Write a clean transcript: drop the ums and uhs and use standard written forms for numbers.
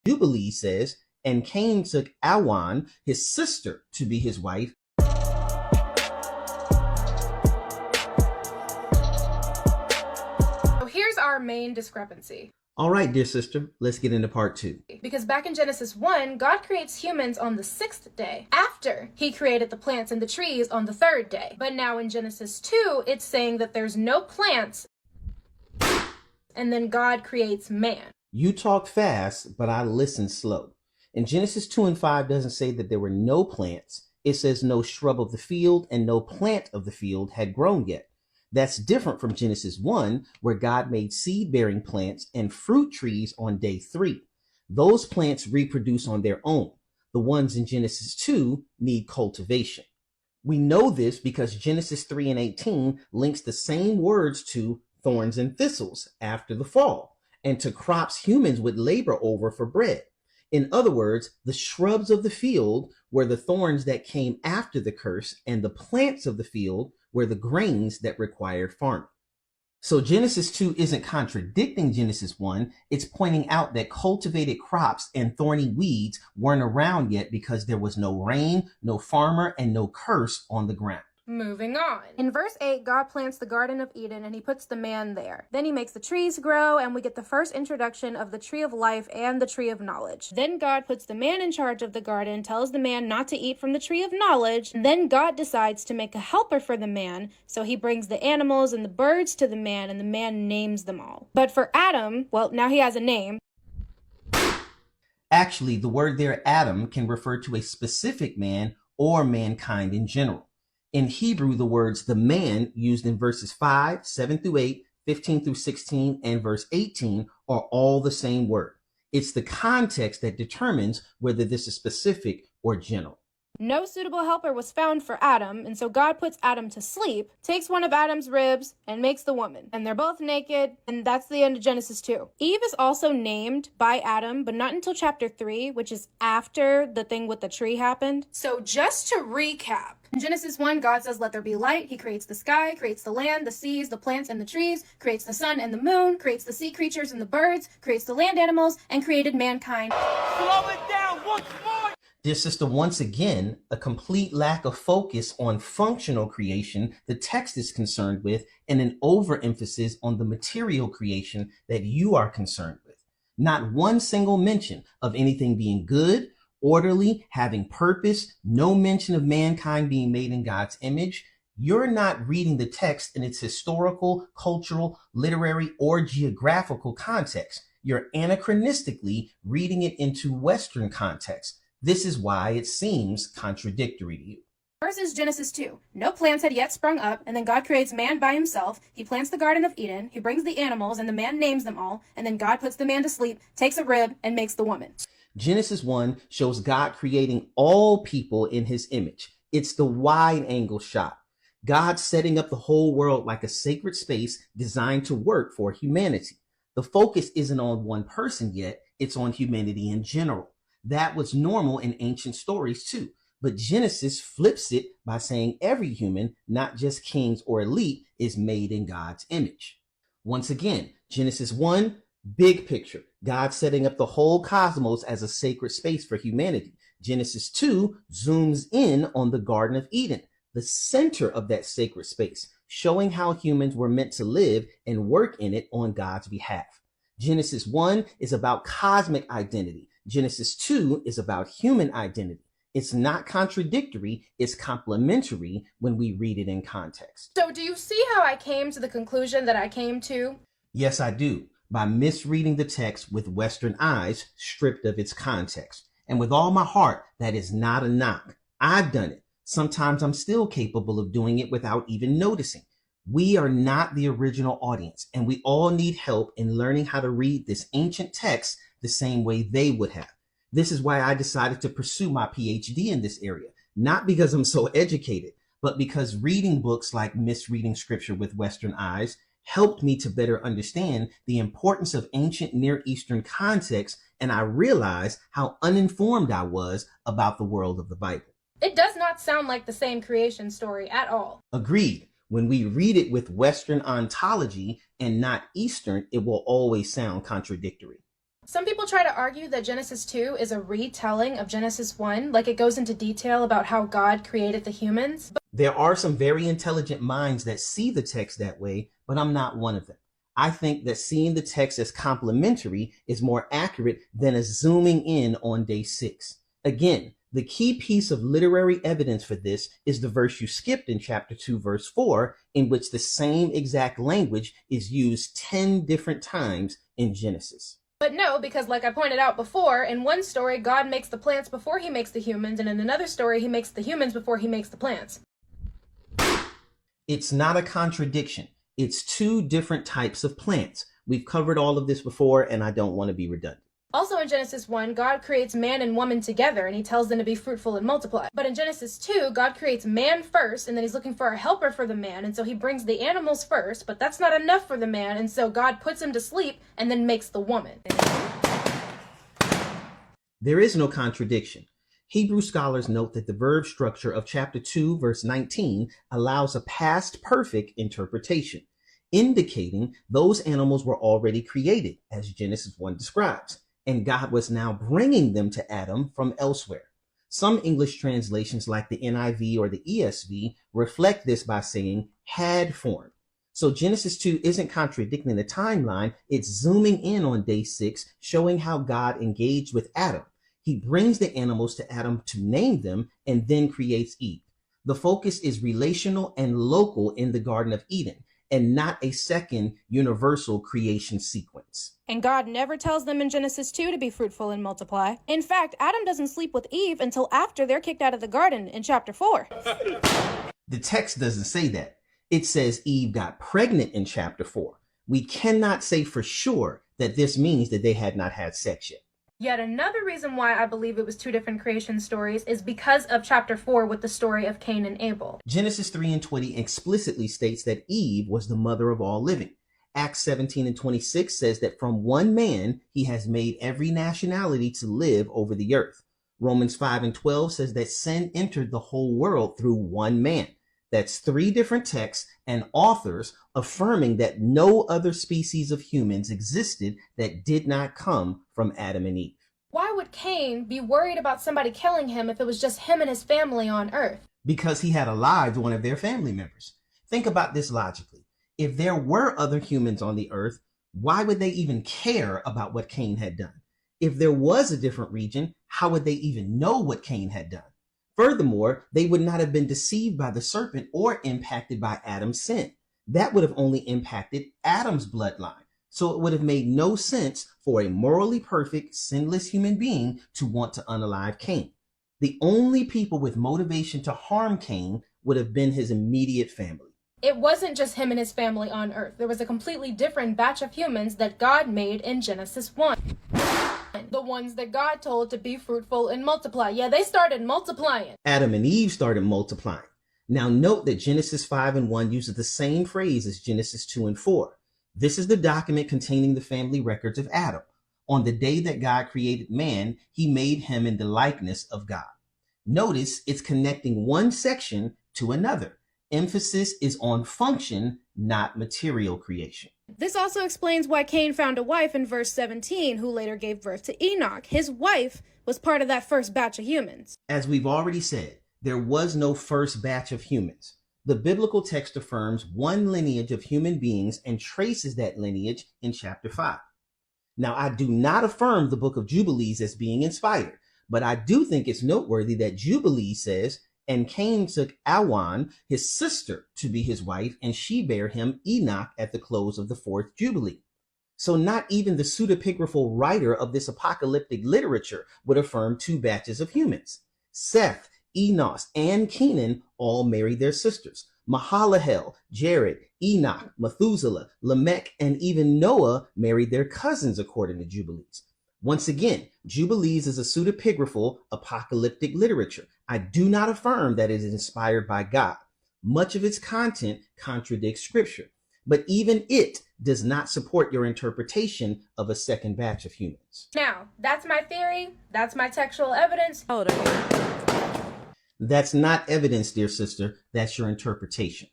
Jubilee says, and Cain took Awan, his sister, to be his wife. So here's our main discrepancy. All right, dear sister, let's get into part 2. Because back in Genesis 1, God creates humans on the 6th day, after he created the plants and the trees on the 3rd day. But now in Genesis 2, it's saying that there's no plants, and then God creates man. You talk fast, but I listen slow. In Genesis 2 and 5 doesn't say that there were no plants. It says no shrub of the field and no plant of the field had grown yet. That's different from Genesis 1, where God made seed-bearing plants and fruit trees on day 3. Those plants reproduce on their own. The ones in Genesis 2 need cultivation. We know this because Genesis 3 and 18 links the same words to thorns and thistles after the fall, and to crops humans would labor over for bread. In other words, the shrubs of the field were the thorns that came after the curse, and the plants of the field were the grains that required farming. So Genesis 2 isn't contradicting Genesis 1. It's pointing out that cultivated crops and thorny weeds weren't around yet because there was no rain, no farmer, and no curse on the ground. Moving on. In verse 8, God plants the Garden of Eden and he puts the man there. Then he makes the trees grow and we get the first introduction of the tree of life and the tree of knowledge. Then God puts the man in charge of the garden, tells the man not to eat from the tree of knowledge. And then God decides to make a helper for the man. So he brings the animals and the birds to the man and the man names them all. But for Adam, well, now he has a name. Actually, the word there, Adam, can refer to a specific man or mankind in general. In Hebrew, the words the man used in verses 5, 7 through 8, 15 through 16, and verse 18 are all the same word. It's the context that determines whether this is specific or general. No suitable helper was found for Adam, and so God puts Adam to sleep, takes one of Adam's ribs, and makes the woman. And they're both naked, and that's the end of Genesis 2. Eve is also named by Adam, but not until chapter 3, which is after the thing with the tree happened. So just to recap, in Genesis 1, God says, let there be light. He creates the sky, creates the land, the seas, the plants, and the trees, creates the sun and the moon, creates the sea creatures and the birds, creates the land animals, and created mankind. Slow it down once more! Dear sister, once again, a complete lack of focus on functional creation the text is concerned with, and an overemphasis on the material creation that you are concerned with. Not one single mention of anything being good, orderly, having purpose, no mention of mankind being made in God's image. You're not reading the text in its historical, cultural, literary, or geographical context. You're anachronistically reading it into Western context. This is why it seems contradictory to you. First is Genesis 2. No plants had yet sprung up, and then God creates man by himself. He plants the Garden of Eden. He brings the animals, and the man names them all. And then God puts the man to sleep, takes a rib, and makes the woman. Genesis 1 shows God creating all people in his image. It's the wide angle shot. God setting up the whole world like a sacred space designed to work for humanity. The focus isn't on one person yet. It's on humanity in general. That was normal in ancient stories too. But Genesis flips it by saying every human, not just kings or elite, is made in God's image. Once again, Genesis 1, big picture. God setting up the whole cosmos as a sacred space for humanity. Genesis 2 zooms in on the Garden of Eden, the center of that sacred space, showing how humans were meant to live and work in it on God's behalf. Genesis 1 is about cosmic identity. Genesis 2 is about human identity. It's not contradictory, it's complementary when we read it in context. So do you see how I came to the conclusion that I came to? Yes, I do. By misreading the text with Western eyes, stripped of its context. And with all my heart, that is not a knock. I've done it. Sometimes I'm still capable of doing it without even noticing. We are not the original audience, and we all need help in learning how to read this ancient text the same way they would have. This is why I decided to pursue my PhD in this area, not because I'm so educated, but because reading books like Misreading Scripture with Western Eyes helped me to better understand the importance of ancient Near Eastern context, and I realized how uninformed I was about the world of the Bible. It does not sound like the same creation story at all. Agreed. When we read it with Western ontology and not Eastern, it will always sound contradictory. Some people try to argue that Genesis 2 is a retelling of Genesis 1, like it goes into detail about how God created the humans. There are some very intelligent minds that see the text that way, but I'm not one of them. I think that seeing the text as complementary is more accurate than as zooming in on day 6. Again, the key piece of literary evidence for this is the verse you skipped in chapter 2, verse 4, in which the same exact language is used 10 different times in Genesis. But no, because like I pointed out before, in one story, God makes the plants before he makes the humans, and in another story, he makes the humans before he makes the plants. It's not a contradiction. It's two different types of plants. We've covered all of this before, and I don't want to be redundant. Also in Genesis 1, God creates man and woman together, and he tells them to be fruitful and multiply. But in Genesis 2, God creates man first, and then he's looking for a helper for the man, and so he brings the animals first, but that's not enough for the man, and so God puts him to sleep and then makes the woman. There is no contradiction. Hebrew scholars note that the verb structure of chapter 2, verse 19 allows a past perfect interpretation, indicating those animals were already created, as Genesis 1 describes, and God was now bringing them to Adam from elsewhere. Some English translations, like the NIV or the ESV, reflect this by saying had formed. So Genesis 2 isn't contradicting the timeline, it's zooming in on day 6, showing how God engaged with Adam. He brings the animals to Adam to name them and then creates Eve. The focus is relational and local in the Garden of Eden, and not a second universal creation sequence. And God never tells them in Genesis 2 to be fruitful and multiply. In fact, Adam doesn't sleep with Eve until after they're kicked out of the garden in chapter 4. The text doesn't say that. It says Eve got pregnant in chapter 4. We cannot say for sure that this means that they had not had sex yet. Yet another reason why I believe it was two different creation stories is because of chapter 4 with the story of Cain and Abel. Genesis 3:20 explicitly states that Eve was the mother of all living. Acts 17:26 says that from one man he has made every nationality to live over the earth. Romans 5:12 says that sin entered the whole world through one man. That's 3 different texts and authors affirming that no other species of humans existed that did not come from Adam and Eve. Why would Cain be worried about somebody killing him if it was just him and his family on earth? Because he had alived one of their family members. Think about this logically. If there were other humans on the earth, why would they even care about what Cain had done? If there was a different region, how would they even know what Cain had done? Furthermore, they would not have been deceived by the serpent or impacted by Adam's sin. That would have only impacted Adam's bloodline. So it would have made no sense for a morally perfect, sinless human being to want to unalive Cain. The only people with motivation to harm Cain would have been his immediate family. It wasn't just him and his family on earth. There was a completely different batch of humans that God made in Genesis 1. The ones that God told to be fruitful and multiply. Yeah, they started multiplying. Adam and Eve started multiplying. Now note that Genesis 5:1 uses the same phrase as Genesis 2:4. This is the document containing the family records of Adam. On the day that God created man, he made him in the likeness of God. Notice it's connecting one section to another. Emphasis is on function, not material creation. This also explains why Cain found a wife in verse 17, who later gave birth to Enoch. His wife was part of that first batch of humans. As we've already said, there was no first batch of humans. The biblical text affirms one lineage of human beings and traces that lineage in chapter 5. Now, I do not affirm the book of Jubilees as being inspired, but I do think it's noteworthy that Jubilees says, and Cain took Awan, his sister, to be his wife, and she bare him Enoch at the close of the 4th Jubilee. So not even the pseudepigraphal writer of this apocalyptic literature would affirm 2 batches of humans. Seth, Enos, and Kenan all married their sisters. Mahalalel, Jared, Enoch, Methuselah, Lamech, and even Noah married their cousins according to Jubilees. Once again, Jubilees is a pseudepigraphal apocalyptic literature. I do not affirm that it is inspired by God. Much of its content contradicts scripture, but even it does not support your interpretation of a second batch of humans. Now, that's my theory. That's my textual evidence. That's not evidence, dear sister. That's your interpretation.